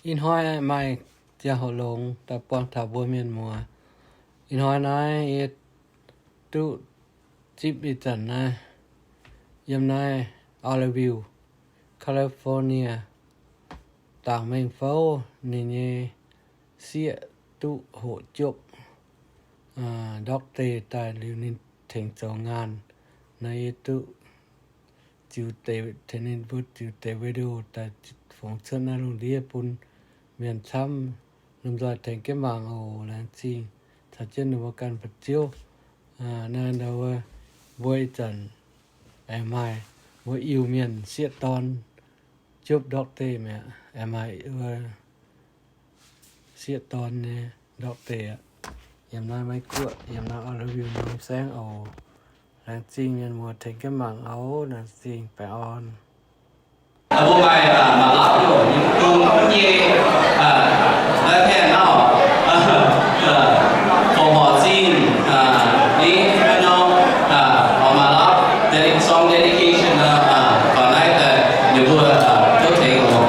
in hoi mai tia ho long ta pon ta bo mien mo in hoi nai it tu chip itan na yam nai Oroville California tang meng phô ni ni sia tu ho chop doctor ta liu nin theng chong ngan nai tu chiu te tenin but chiu te video ta phong chen na lu dia pun miền Sam nằm dọi thành cái mảng ổ là chi thật chân được cần vật chiếu nên đâu vui trần em ai vui yêu miền siết ton chụp đọc tê mẹ em ai siết ton nè đọc tê em nói mấy cuộn em nói ở review nông sáng ổ là chi miền mùa thành cái mảng áo là chi phải on bố mày mà lắp rồi nhưng cũng như là thế nào phòng họ xin đi nó họ mà lắp để xong dedication còn lại là nhiều vừa tốt thế của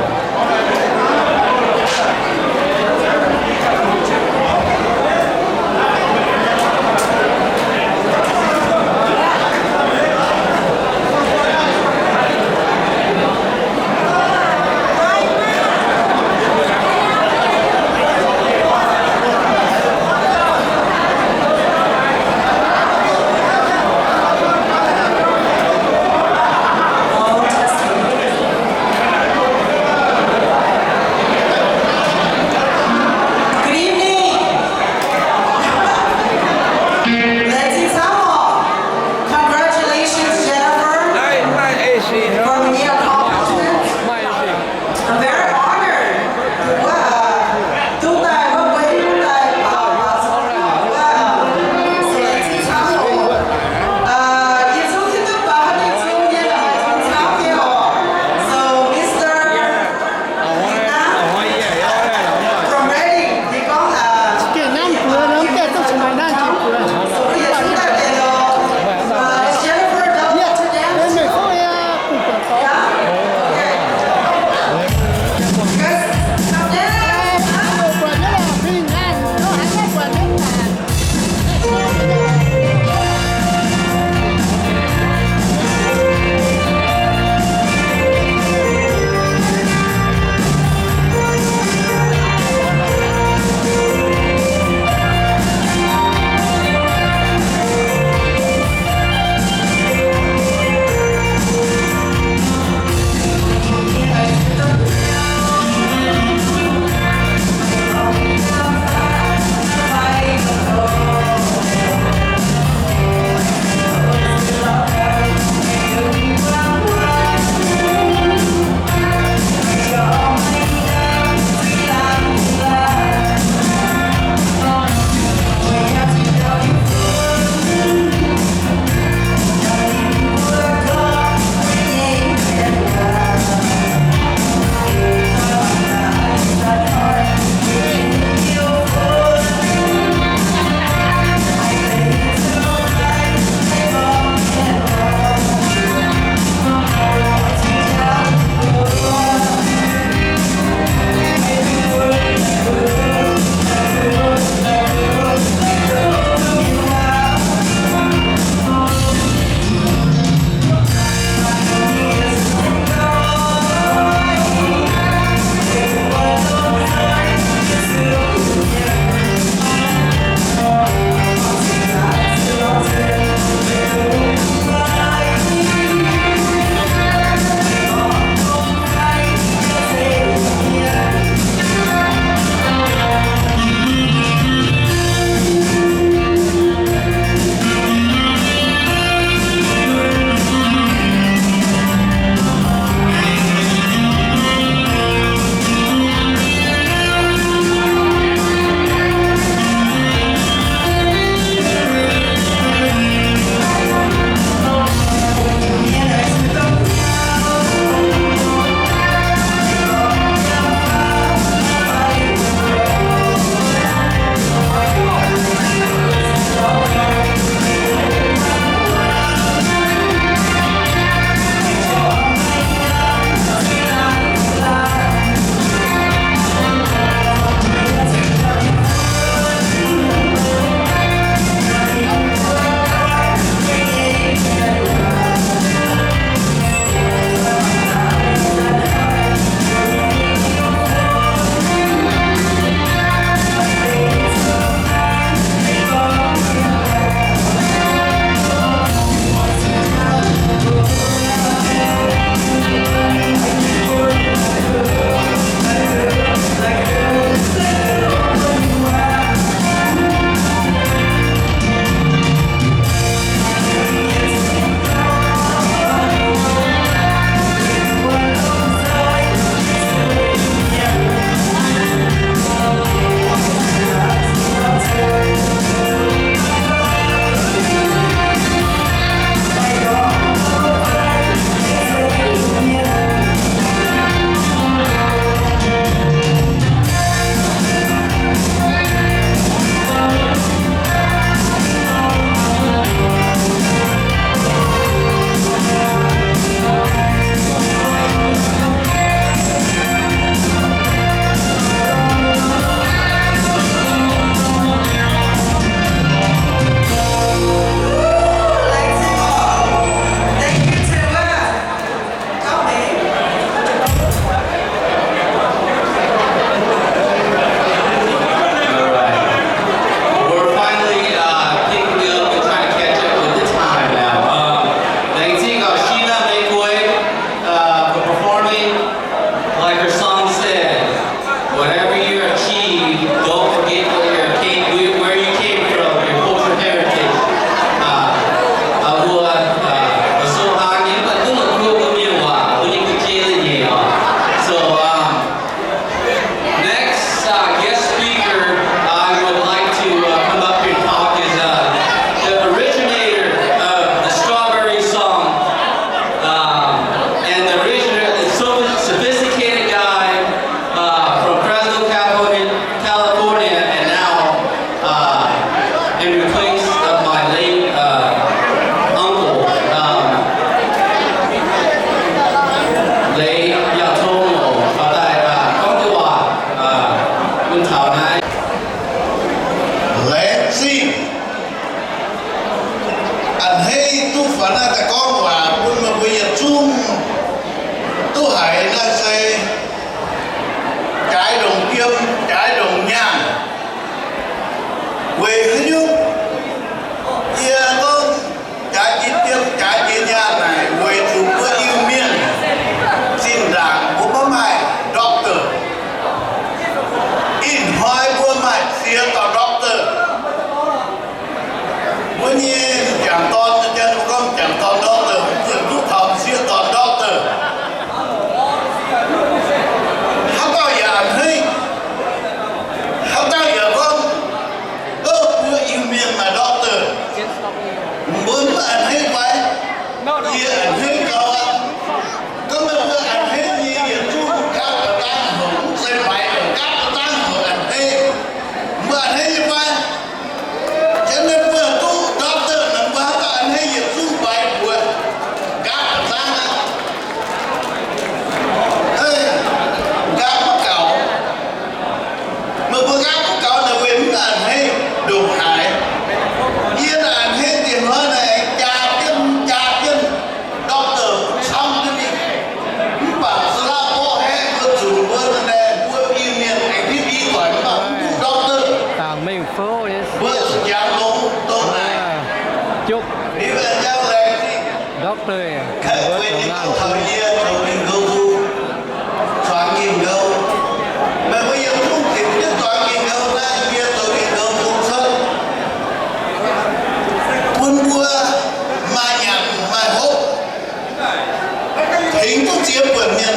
doctor miền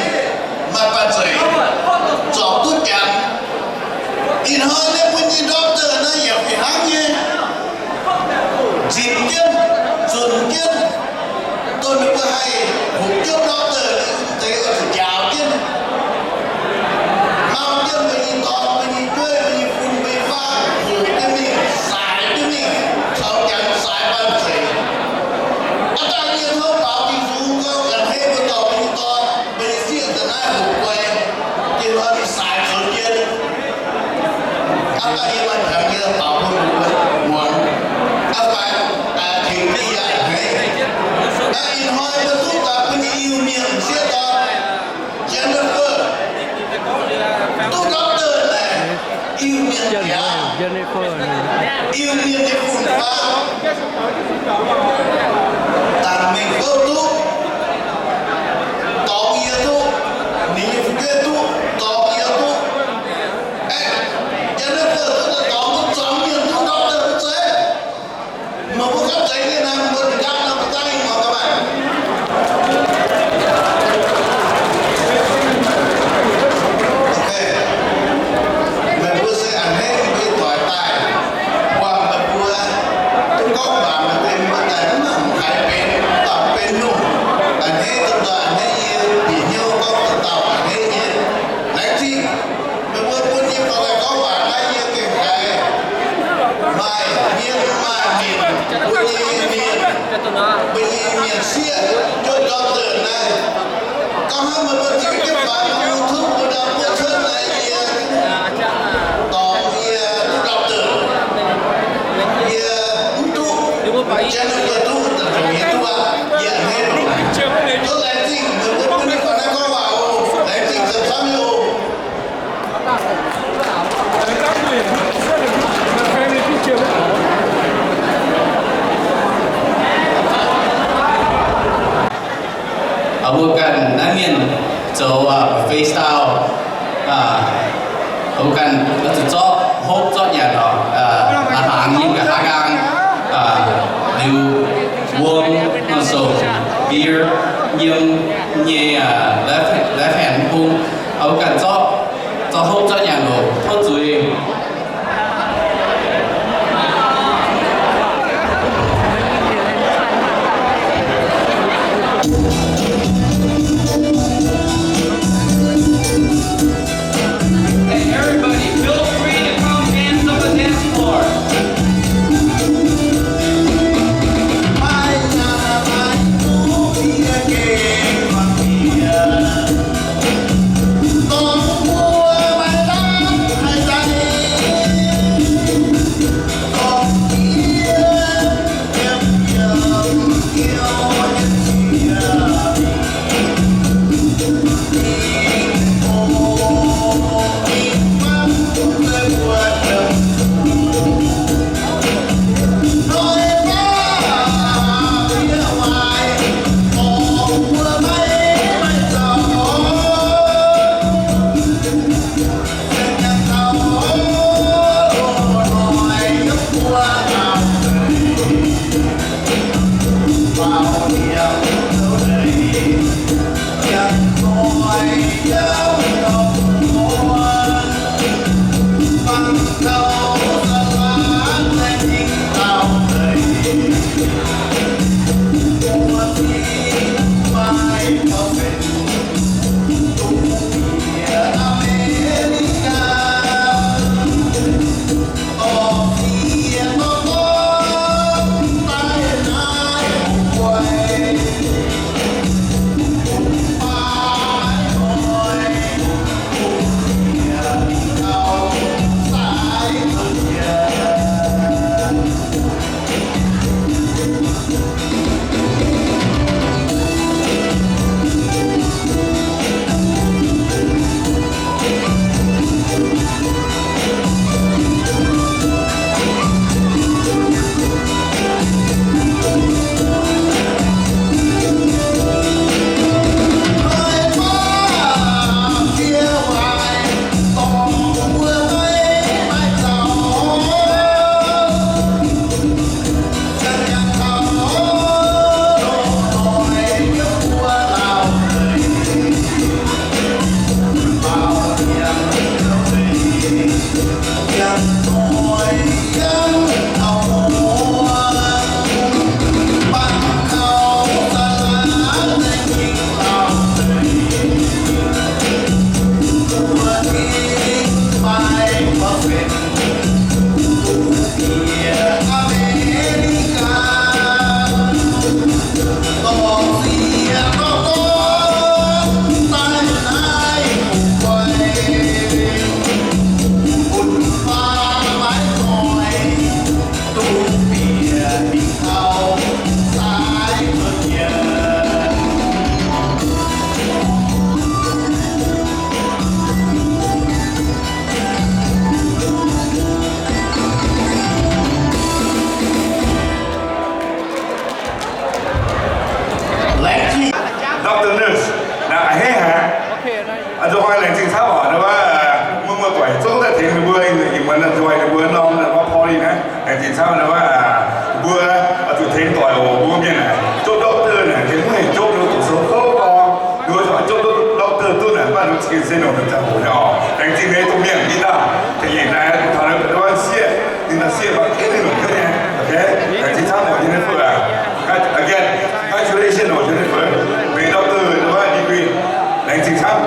mà bạn dạy chọn tốt chẳng in hơn nếu muốn đi doctor nó hiểu phải hăng nhé dịp kiên dồn kiên tôi mới có hay hụt kiên doctor thấy ở sự chào kiên mau kiên mình nhìn to mình nhìn quê mình nhìn phun mình pha hụt cái mình xài cái mình sau chẳng xài bạn dạy ta nhiên không bảo thì dù có gần hết với tàu mình to mình riêng từ nay hụt quê thì nó đi xài số kiên apa yang hanya tahun 2001 apa tinggi ya in hoi betul tak penyihir mian siapa Jennifer tu doktor lah yêu mian ya yêu mian di pun pa tan mình có tu tao ia tu ni fikir tu tao ia tu mà có cấp giấy như này một trăm năm tay mà các bạn ok mình vừa sẽ ăn hết với tỏi tài qua mình vừa có bạn mình thêm bạn tài nó không phải bên tập bên luôn ăn hết tập đoàn hết bị nhiêu có tập ăn hết gì lấy chi mình vừa muốn nhiều có bạn lấy nhiều cái mai miên miền xia cho doctor này có hai mươi một chỉ cái bài YouTube của đạo quốc sơn này gì tỏ gì doctor gì tu chân là tu là gì tu à gì hết tôi lại tin người quân đi còn đang có vào lại tin giờ sao nhiều bukan namin so freestyle bukan itu cho hop cho nhà đó hàng như cả hagang liu wong also beer nhưng nhẹ left hand pung bukan cho hop cho nhà đó thôi rồi Hãy subscribe cho kênh Ghiền Mì Gõ để không bỏ lỡ chỉ sao là vừa tụi thấy tỏi hồ vừa miền này chốt doctor này cái mũi chốt nó tụi số không có đối thoại chốt doctor tôi là bạn nó chỉ xin nó được trả hồ nhỏ đánh chỉ mấy tụi miền đi đâu thì hiện nay thằng nó phải nói xe nhưng là xe bằng cái này nó nha ok đánh chỉ sao là như thế vừa again congratulations nó như thế vừa về doctor nó là degree đánh chỉ sao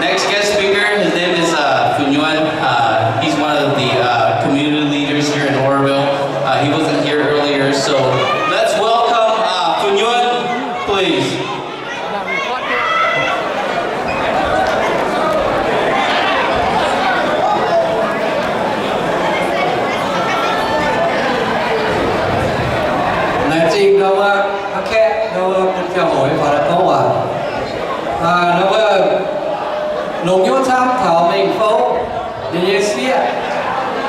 Next guest speaker, his name is Phu Nguyen. He's one of the community leaders here in Oroville. He wasn't here earlier, so let's welcome Phu Nguyen, please. please. là chính đâu khẽ đâu cũng theo hỏi và là câu nó lồng nhốt sang thảo mình phố đi xia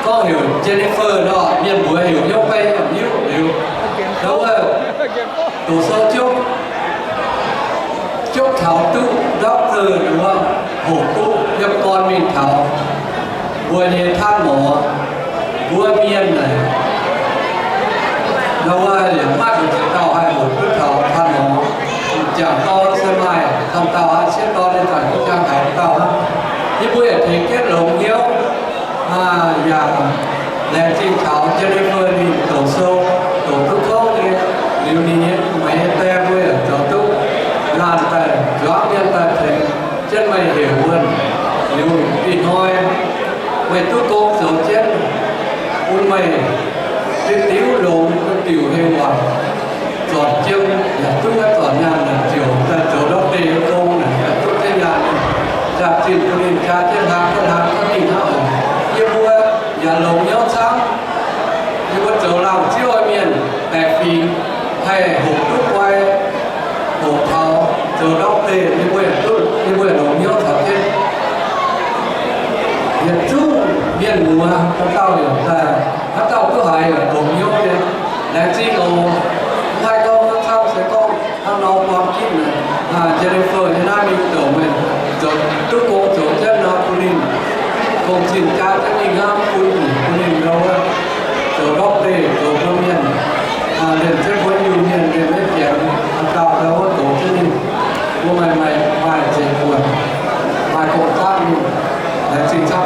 có hiểu Jennifer đó nhân buổi hiểu nhau bay ở hiểu đâu tổ số chúc thảo tu doctor đúng không hổ tu giúp con mình thảo buổi này than mỏ buổi miên này đâu để mắt của chúng tao hay một bước thảo than mỏ chẳng to xe mai thằng tao hay xếp to lên toàn quốc trang hải tao á như buổi thì kết lồng hiếu và làm trình thảo Jennifer đi tổ sâu tổ thức khâu đi điều này mấy te buổi ở tổ thức làm tại gió nhân tại thành chân mày hiểu hơn nếu đi nói mày tu công giờ chết un mày cái tiếu lộn cái kiểu heo hoàng giọt chân là tu cái giọt nhà là chiều ta chỗ đó tê công này là tu cái nhà ra trên cái nền cha trên hàng cái gì nào như mua nhà lồng nhớ sáng như có chỗ nào chiếu ở miền bè phì hay hộp đúc quay hộp tháo chỗ đó tê như mua lồng nhớ thảo trên Việt Trung miền mùa các tao hiểu là các tao cứ hài ở đồng nhau đấy là chỉ có hai câu sau sẽ có thằng nào quan kín là Jennifer thì nam mình tổ mình rồi trước cô chỗ chân nó kunin cùng xin cha cho mình ham kunin đâu á chỗ đó để chỗ trong miền liền trên với nhiều miền liền với kẹo thằng tao đâu tổ cho mình mua mày chỉ buồn mày cũng ta là chính xác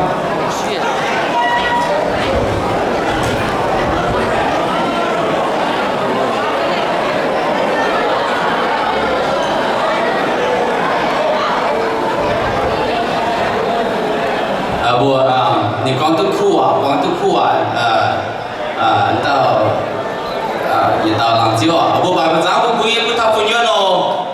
bùa你讲得酷啊，到也到浪椒啊，不把咱不故意不他不远哦。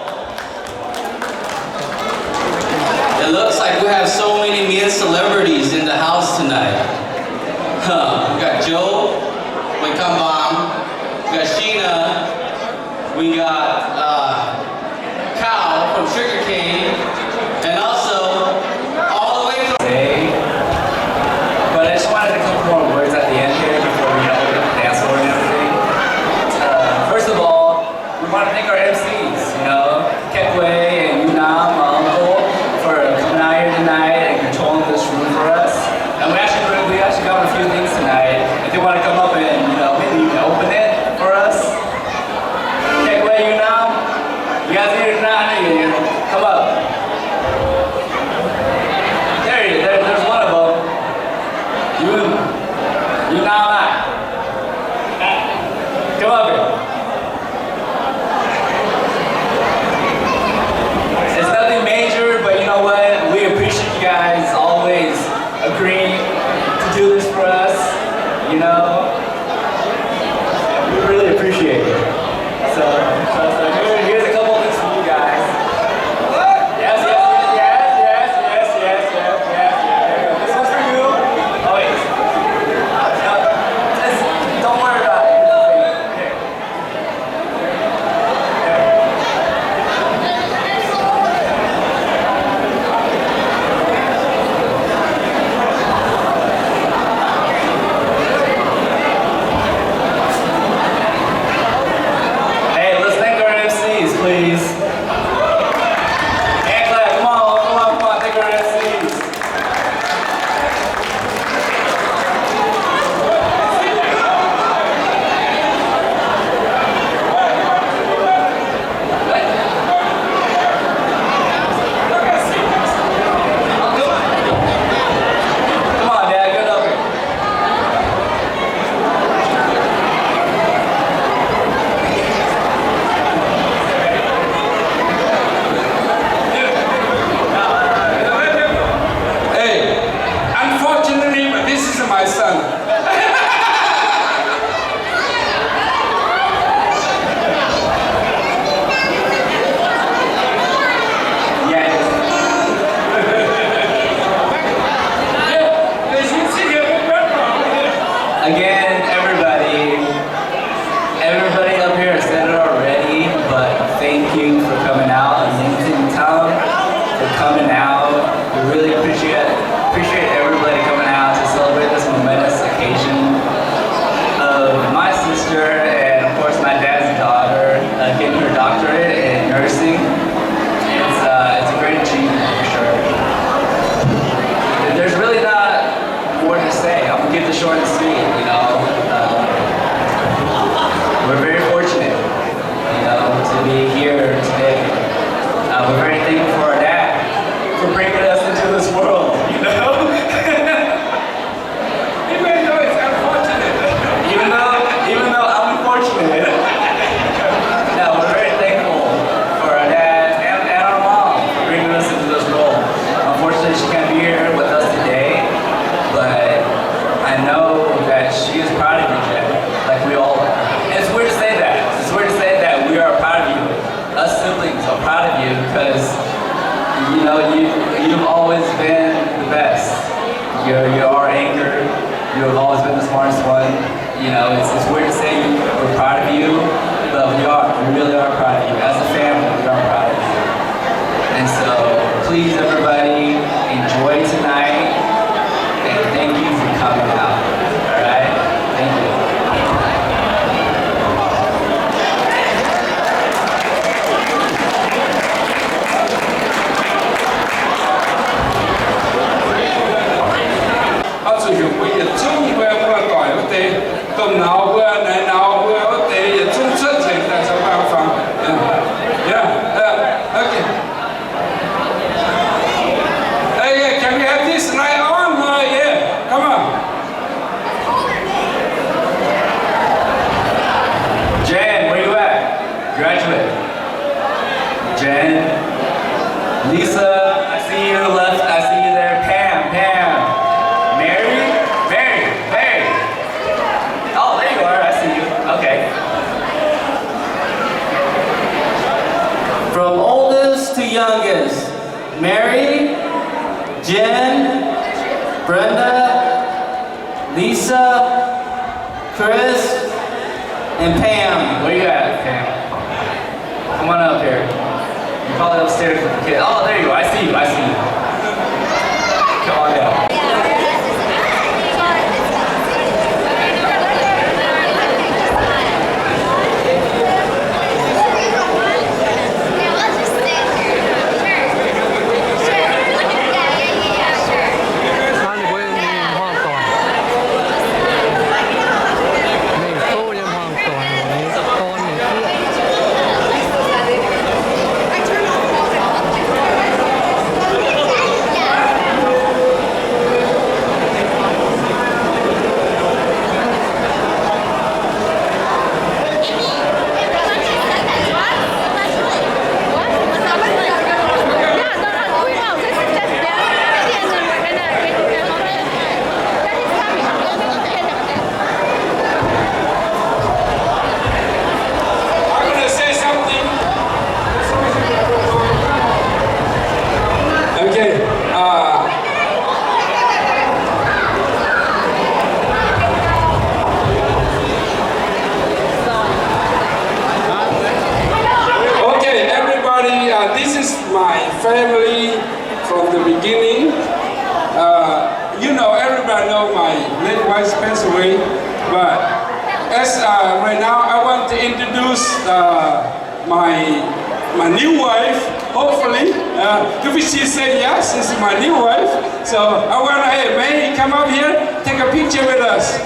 It looks like we have so many Mien celebrities in the house tonight. We got Joe, we got Mom, we got Sheena, we got Cal from Sugarcane, and also all the way from. But I just wanted to couple more words at the end here before we open up the dance floor and everything. First of all, we want to thank our MCs, Kekwe and Yunam, my uncle, for coming out here tonight and controlling this room for us. And we actually got a few things tonight. If you want to come up and maybe open it for us. Kekwe, Yunam, you guys here tonight? Come up. There's one of them. You now not. Come up here. It's nothing major, but you know what? We appreciate you guys always agreeing to do this for us. We really appreciate it. So here's a couple of things for you guys. Yes. This one's for you. Oh wait. Don't worry about it. Here. Mary, Jen, Brenda, Lisa, Chris, and Pam. Where you at, Pam? Come on up here. You're probably upstairs with the kid. Oh, there you go. I see you. I see you. Come on down. Family from the beginning. You know, everybody know my late wife passed away, but as right now I want to introduce my new wife. Hopefully, if she say yes, this is my new wife. So I want to, hey, May, come up here, take a picture with us.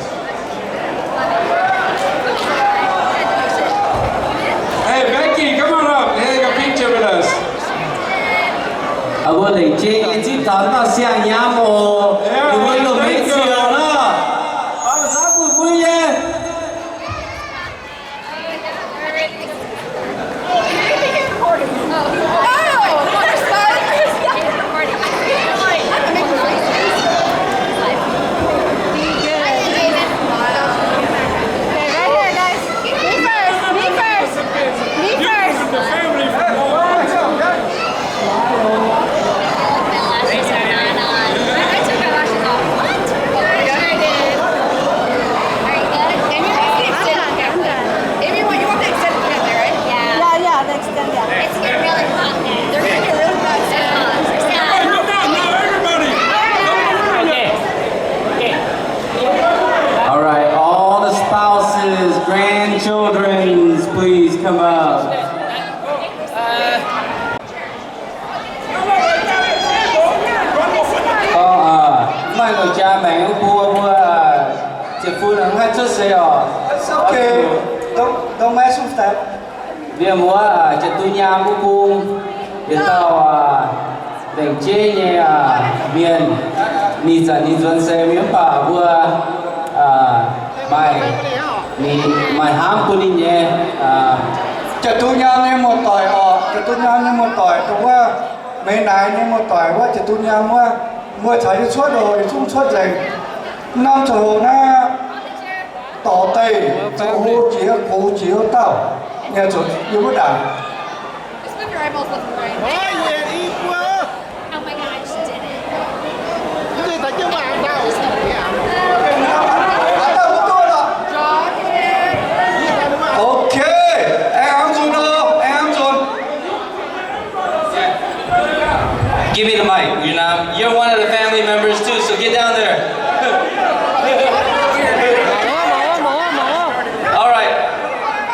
Hey, Becky, come on up, take a picture with us. 我领接一起谈到像鸭母，你们都没酒了，把啥不会耶？Grandchildren, please come up. Mai người cha mẹ của bua chị phu nữ hết chút xíu. It's okay. Don't mess with that. Vì mua chị tu nhà của bua, vì tao đừng chế nhé miền, ni chuẩn xe miếng bà bua bài. Mày hám của đi nhé Chợ tu nhà này một tuổi chợ tu nhà này một tuổi đúng không? Mấy này này một tuổi quá chợ tu nhà mua thấy suốt rồi chung suốt rồi năm chỗ na tỏ tây chỗ hồ chỉ cố chỉ tao nhà chỗ yêu bất đẳng. Give me the mic, you're one of the family members too, so get down there. All right,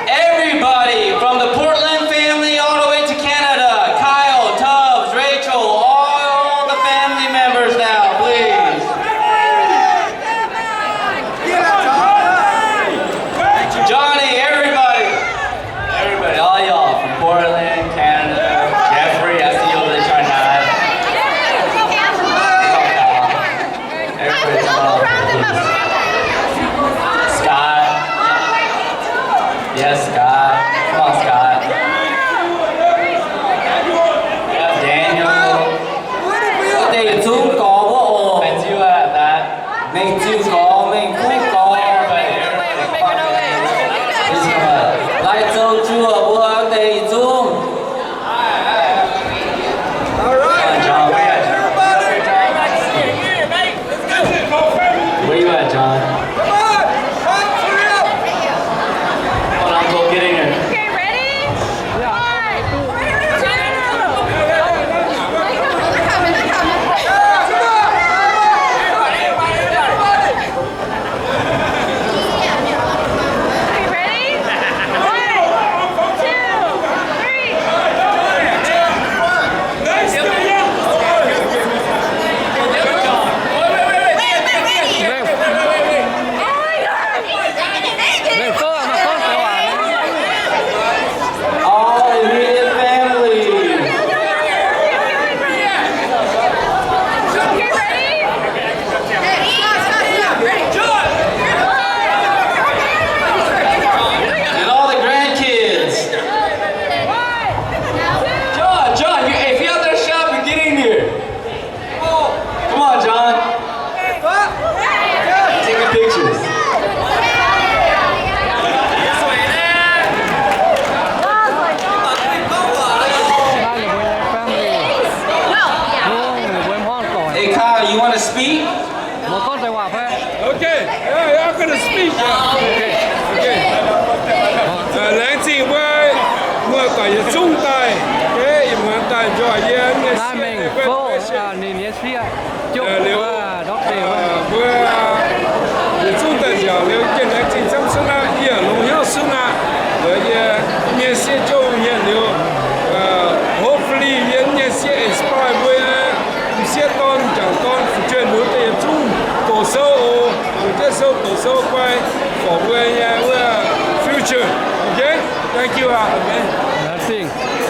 everybody from the Portland family all the way to Canada, Kyle, Tubbs, Rachel, all the family members now, please. Johnny, everybody, all y'all from Portland, Canada, Jeffrey, I see you over there trying to hide. Scott. Yes, Scott. Come on, Scott. Daniel. They too call. Mày chưa that. Mày chưa có, mày không có. Lại châu chùa bữa they too. John. 也是就也留hopefully 也是 inspire 为一些当讲当福建留的中多少这首多少块for when future. Okay, thank you. Okay. Nothing.